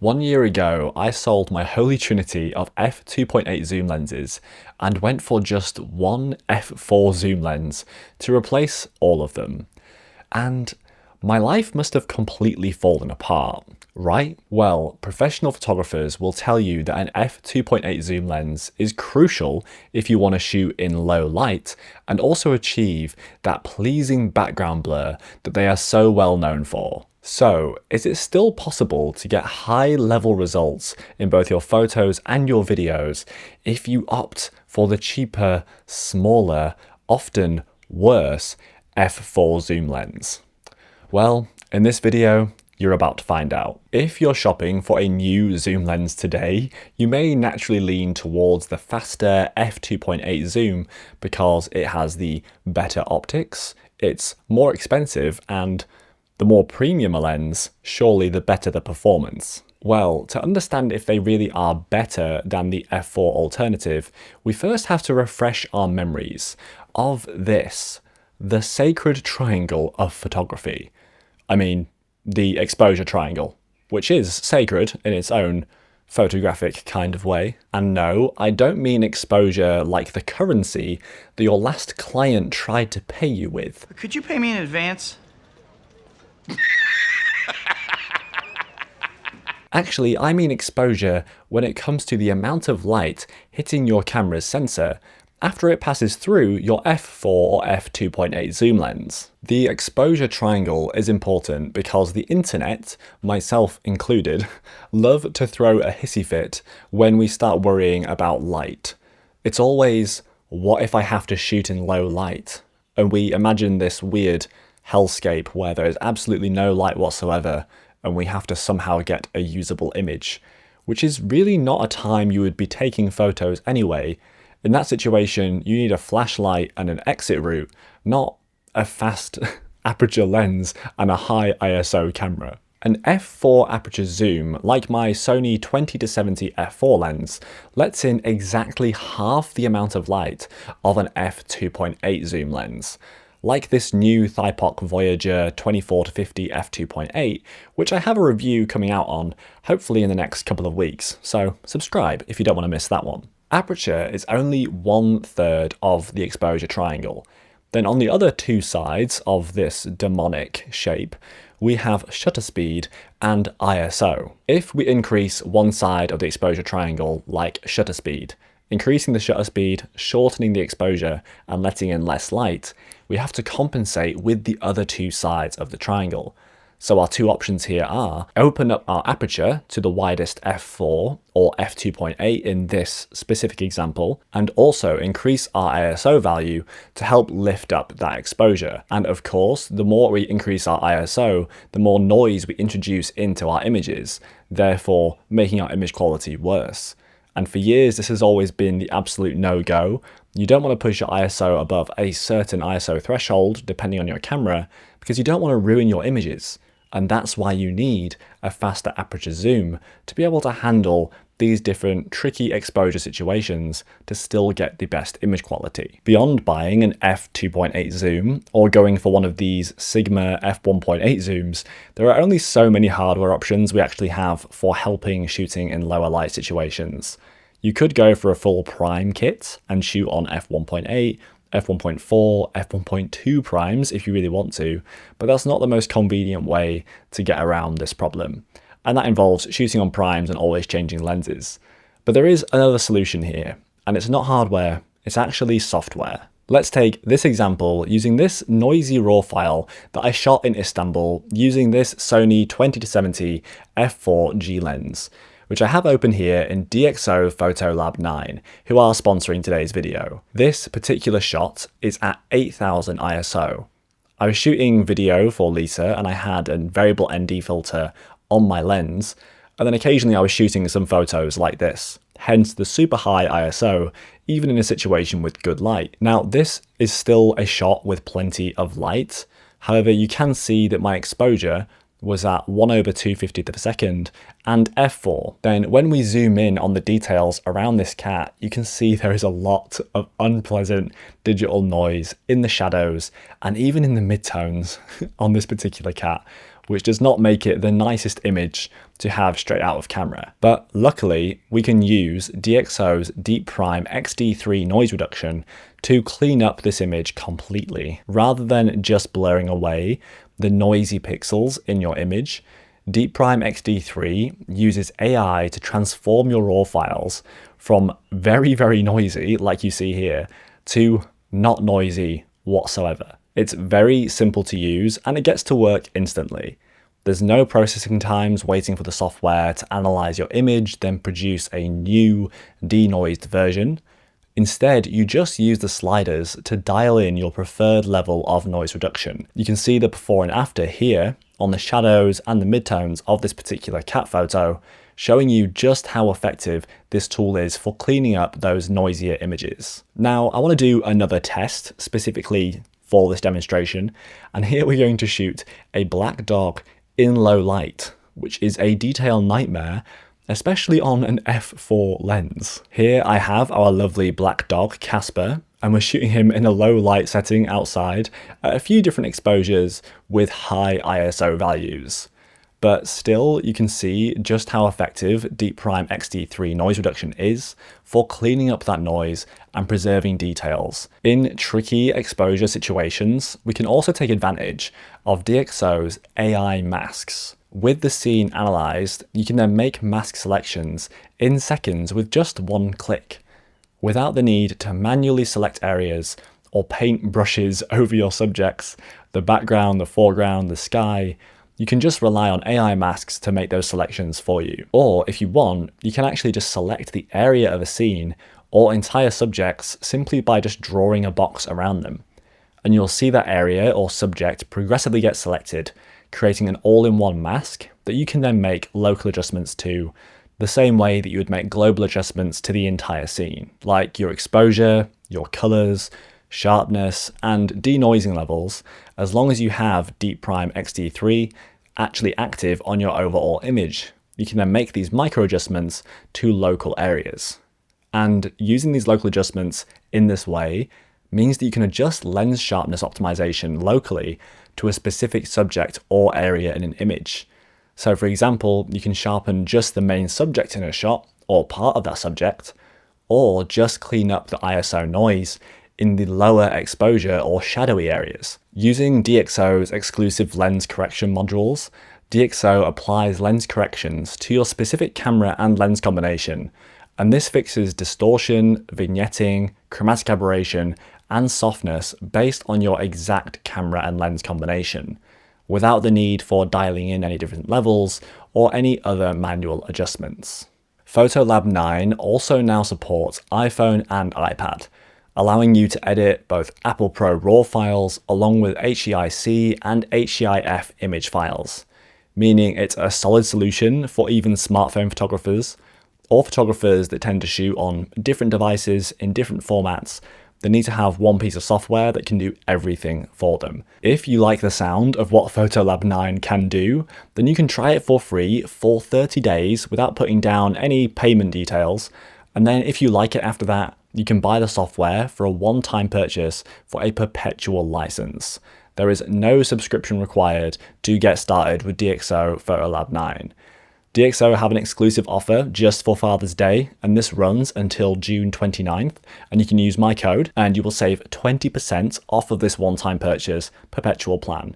1 year ago, I sold my holy trinity of f2.8 zoom lenses and went for just one f4 zoom lens to replace all of them. And my life must have completely fallen apart, right? Well, professional photographers will tell you that an f2.8 zoom lens is crucial if you want to shoot in low light and also achieve that pleasing background blur that they are so well known for. So, is it still possible to get high-level results in both your photos and your videos if you opt for the cheaper, smaller, often worse f4 zoom lens? Well, in this video, you're about to find out. If you're shopping for a new zoom lens today, you may naturally lean towards the faster f2.8 zoom because it has the better optics, it's more expensive, and the more premium a lens, surely the better the performance. Well, to understand if they really are better than the f4 alternative, we first have to refresh our memories of this, the sacred triangle of photography. I mean, the exposure triangle, which is sacred in its own photographic kind of way. And no, I don't mean exposure like the currency that your last client tried to pay you with. Could you pay me in advance? Actually, I mean exposure when it comes to the amount of light hitting your camera's sensor after it passes through your f4 or f2.8 zoom lens. The exposure triangle is important because the internet, myself included, love to throw a hissy fit when we start worrying about light. It's always, what if I have to shoot in low light? And we imagine this weird hellscape where there is absolutely no light whatsoever and we have to somehow get a usable image, which is really not a time you would be taking photos anyway. In that situation, you need a flashlight and an exit route, not a fast aperture lens and a high ISO camera. An f4 aperture zoom, like my Sony A7CII f4 lens, lets in exactly half the amount of light of an f2.8 zoom lens, like this new Thypoc Voyager 24-50 f2.8, which I have a review coming out on, hopefully in the next couple of weeks, so subscribe if you don't want to miss that one. Aperture is only 1/3 of the exposure triangle. Then on the other two sides of this demonic shape, we have shutter speed and ISO. If we increase one side of the exposure triangle, like shutter speed, increasing the shutter speed, shortening the exposure, and letting in less light, we have to compensate with the other two sides of the triangle. So our two options here are open up our aperture to the widest f4 or f2.8 in this specific example, and also increase our ISO value to help lift up that exposure. And of course, the more we increase our ISO, the more noise we introduce into our images, therefore making our image quality worse. And for years, this has always been the absolute no-go. You don't want to push your ISO above a certain ISO threshold, depending on your camera, because you don't want to ruin your images. And that's why you need a faster aperture zoom to be able to handle these different tricky exposure situations to still get the best image quality. Beyond buying an f2.8 zoom or going for one of these Sigma f1.8 zooms, there are only so many hardware options we actually have for helping shooting in lower light situations. You could go for a full prime kit and shoot on f1.8, f1.4, f1.2 primes if you really want to, but that's not the most convenient way to get around this problem. And that involves shooting on primes and always changing lenses. But there is another solution here, and it's not hardware, it's actually software. Let's take this example using this noisy RAW file that I shot in Istanbul using this Sony A7CII f4G lens, which I have open here in DxO Photolab 9, who are sponsoring today's video. This particular shot is at 8000 ISO. I was shooting video for Lisa and I had a variable ND filter on my lens, and then occasionally I was shooting some photos like this, hence the super high ISO, even in a situation with good light. Now, this is still a shot with plenty of light. However, you can see that my exposure was at 1/250th of a second and f4. Then when we zoom in on the details around this cat, you can see there is a lot of unpleasant digital noise in the shadows and even in the midtones on this particular cat, which does not make it the nicest image to have straight out of camera. But luckily, we can use DxO's Deep Prime XD3 noise reduction to clean up this image completely. Rather than just blurring away the noisy pixels in your image, Deep Prime XD3 uses AI to transform your RAW files from very, very noisy, like you see here, to not noisy whatsoever. It's very simple to use and it gets to work instantly. There's no processing times waiting for the software to analyze your image, then produce a new denoised version. Instead, you just use the sliders to dial in your preferred level of noise reduction. You can see the before and after here on the shadows and the midtones of this particular cat photo, showing you just how effective this tool is for cleaning up those noisier images. Now, I want to do another test specifically for this demonstration, and here we're going to shoot a black dog in low light, which is a detail nightmare, especially on an f4 lens. Here I have our lovely black dog, Casper, and we're shooting him in a low light setting outside at a few different exposures with high ISO values. But still, you can see just how effective Deep Prime XD3 noise reduction is for cleaning up that noise and preserving details. In tricky exposure situations, we can also take advantage of DxO's AI masks. With the scene analyzed, you can then make mask selections in seconds with just one click, without the need to manually select areas or paint brushes over your subjects, the background, the foreground, the sky. You can just rely on AI masks to make those selections for you. Or if you want, you can actually just select the area of a scene or entire subjects simply by just drawing a box around them. And you'll see that area or subject progressively get selected, creating an all-in-one mask that you can then make local adjustments to, the same way that you would make global adjustments to the entire scene, like your exposure, your colors, sharpness, and denoising levels, as long as you have Deep Prime XD3 actually active on your overall image. You can then make these micro adjustments to local areas. And using these local adjustments in this way means that you can adjust lens sharpness optimization locally to a specific subject or area in an image. So for example, you can sharpen just the main subject in a shot or part of that subject, or just clean up the ISO noise in the lower exposure or shadowy areas. Using DxO's exclusive lens correction modules, DxO applies lens corrections to your specific camera and lens combination, and this fixes distortion, vignetting, chromatic aberration, and softness based on your exact camera and lens combination, without the need for dialing in any different levels or any other manual adjustments. Photolab 9 also now supports iPhone and iPad, allowing you to edit both Apple ProRAW files along with HEIC and HEIF image files, meaning it's a solid solution for even smartphone photographers or photographers that tend to shoot on different devices in different formats. They need to have one piece of software that can do everything for them. If you like the sound of what Photolab 9 can do, then you can try it for free for 30 days without putting down any payment details. And then if you like it after that, you can buy the software for a one-time purchase for a perpetual license. There is no subscription required to get started with DxO Photolab 9. DxO have an exclusive offer just for Father's Day, and this runs until June 29th, and you can use my code and you will save 20% off of this one-time purchase perpetual plan.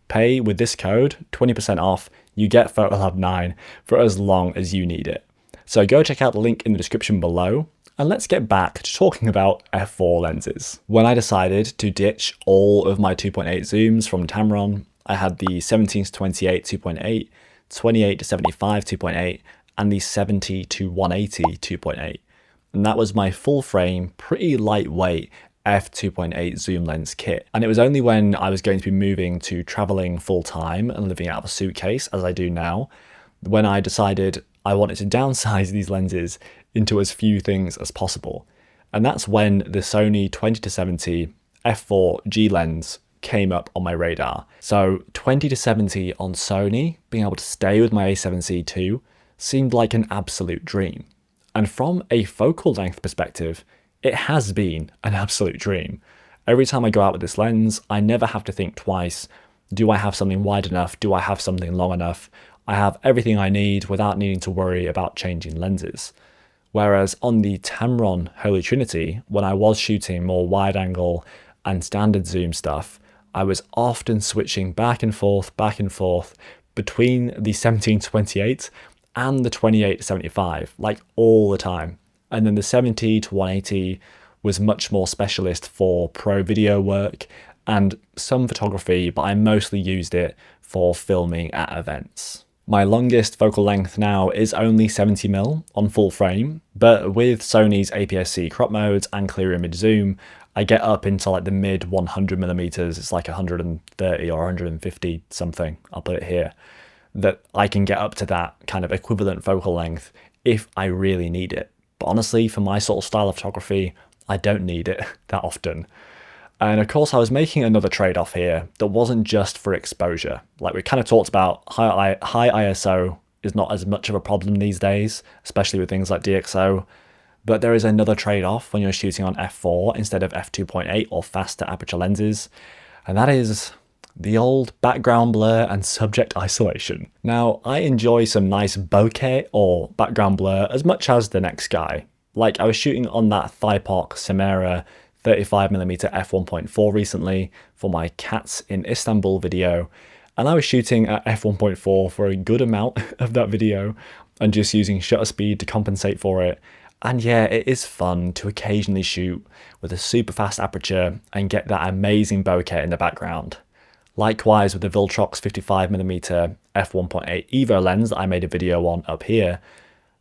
Pay with this code, 20% off, you get Photolab 9 for as long as you need it. So go check out the link in the description below, and let's get back to talking about f4 lenses. When I decided to ditch all of my 2.8 zooms from Tamron, I had the 17-28 2.8, 28-75 2.8, and the 70-180 2.8. And that was my full frame, pretty lightweight f2.8 zoom lens kit. And it was only when I was going to be moving to traveling full time and living out of a suitcase, as I do now, when I decided I wanted to downsize these lenses into as few things as possible. And that's when the Sony 20-70 f4 G lens came up on my radar. So 20-70 on Sony, being able to stay with my A7CII seemed like an absolute dream. And from a focal length perspective, it has been an absolute dream. Every time I go out with this lens, I never have to think twice. Do I have something wide enough? Do I have something long enough? I have everything I need without needing to worry about changing lenses. Whereas on the Tamron Holy Trinity, when I was shooting more wide angle and standard zoom stuff, I was often switching back and forth between the 17-28 and the 28-75, like all the time. And then the 70-180 was much more specialist for pro video work and some photography, but I mostly used it for filming at events. My longest focal length now is only 70mm on full frame, but with Sony's APS-C crop modes and clear image zoom, I get up into like the mid 100mm, it's like 130 or 150 something, I'll put it here, that I can get up to that kind of equivalent focal length if I really need it. But honestly, for my sort of style of photography, I don't need it that often. And of course, I was making another trade-off here that wasn't just for exposure. Like we kind of talked about, high ISO is not as much of a problem these days, especially with things like DxO. But there is another trade-off when you're shooting on f4 instead of f2.8 or faster aperture lenses, and that is the old background blur and subject isolation. Now, I enjoy some nice bokeh or background blur as much as the next guy. Like I was shooting on that Thypoc Samara 35mm f1.4 recently for my Cats in Istanbul video, and I was shooting at f1.4 for a good amount of that video and just using shutter speed to compensate for it. And yeah, it is fun to occasionally shoot with a super fast aperture and get that amazing bokeh in the background. Likewise with the Viltrox 55mm f1.8 Evo lens that I made a video on up here,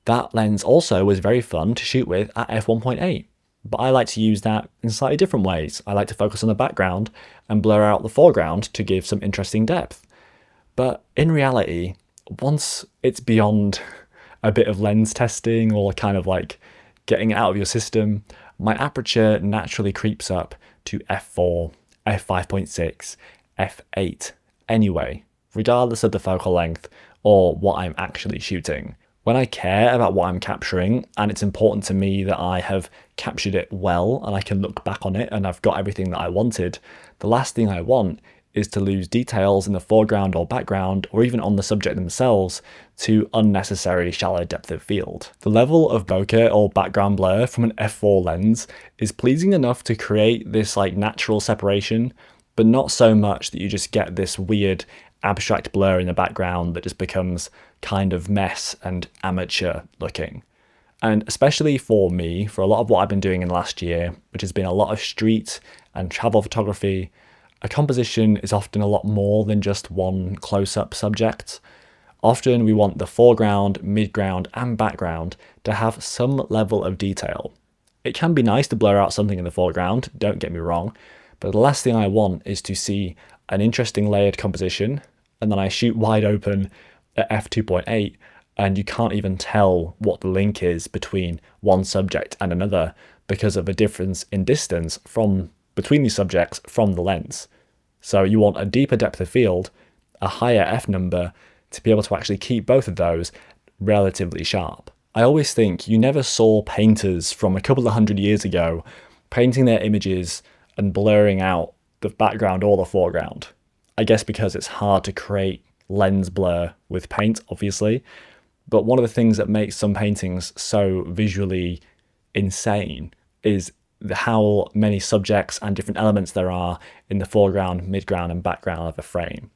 that lens also was very fun to shoot with at f1.8. But I like to use that in slightly different ways. I like to focus on the background and blur out the foreground to give some interesting depth. But in reality, once it's beyond a bit of lens testing or kind of like getting it out of your system, my aperture naturally creeps up to f4, f5.6, f8 anyway, regardless of the focal length or what I'm actually shooting. When I care about what I'm capturing and it's important to me that I have captured it well and I can look back on it and I've got everything that I wanted, the last thing I want is to lose details in the foreground or background or even on the subject themselves to unnecessary shallow depth of field. The level of bokeh or background blur from an f4 lens is pleasing enough to create this like natural separation, but not so much that you just get this weird abstract blur in the background that just becomes kind of mess and amateur looking. And especially for me, for a lot of what I've been doing in the last year, which has been a lot of street and travel photography, a composition is often a lot more than just one close-up subject. Often we want the foreground, midground, and background to have some level of detail. It can be nice to blur out something in the foreground, don't get me wrong, but the last thing I want is to see an interesting layered composition, and then I shoot wide open at f2.8, and you can't even tell what the link is between one subject and another because of a difference in distance between these subjects from the lens. So you want a deeper depth of field, a higher f number, to be able to actually keep both of those relatively sharp. I always think you never saw painters from a couple of hundred years ago painting their images and blurring out the background or the foreground. I guess because it's hard to create lens blur with paint, obviously. But one of the things that makes some paintings so visually insane is how many subjects and different elements there are in the foreground, midground, and background of a frame.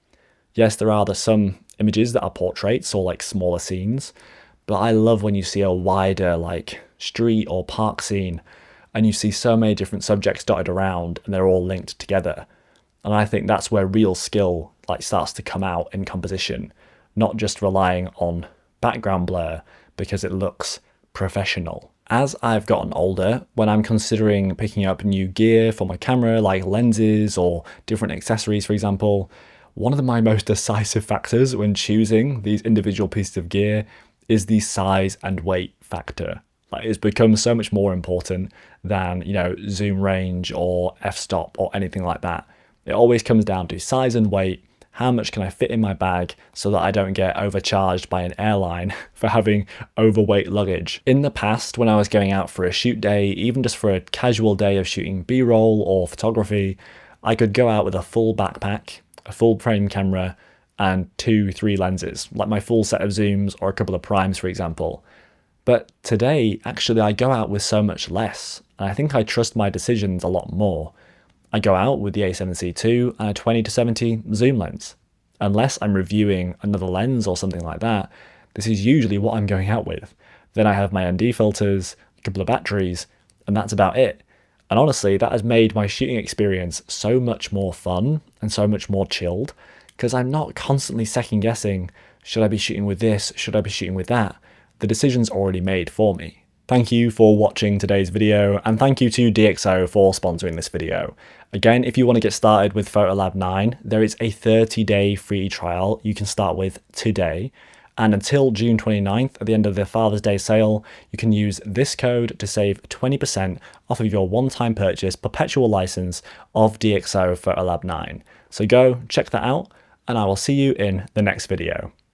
Yes, there are some images that are portraits or like smaller scenes, but I love when you see a wider like street or park scene and you see so many different subjects dotted around and they're all linked together. And I think that's where real skill like starts to come out in composition, not just relying on background blur because it looks professional. As I've gotten older, when I'm considering picking up new gear for my camera, like lenses or different accessories, for example, one of my most decisive factors when choosing these individual pieces of gear is the size and weight factor. Like it's become so much more important than, zoom range or f-stop or anything like that. It always comes down to size and weight. How much can I fit in my bag so that I don't get overcharged by an airline for having overweight luggage? In the past, when I was going out for a shoot day, even just for a casual day of shooting B-roll or photography, I could go out with a full backpack a full frame camera and 2-3 lenses, like my full set of zooms or a couple of primes, for example. But today, actually, I go out with so much less, and I think I trust my decisions a lot more. I go out with the A7C II and a 20-70 zoom lens. Unless I'm reviewing another lens or something like that, this is usually what I'm going out with. Then I have my ND filters, a couple of batteries, and that's about it. And honestly, that has made my shooting experience so much more fun and so much more chilled, because I'm not constantly second guessing, should I be shooting with this, should I be shooting with that? The decision's already made for me. Thank you for watching today's video, and thank you to DxO for sponsoring this video. Again, if you want to get started with Photolab 9, there is a 30-day free trial you can start with today. And until June 29th, at the end of the Father's Day sale, you can use this code to save 20% off of your one-time purchase perpetual license of DxO Photolab 9. So go check that out, and I will see you in the next video.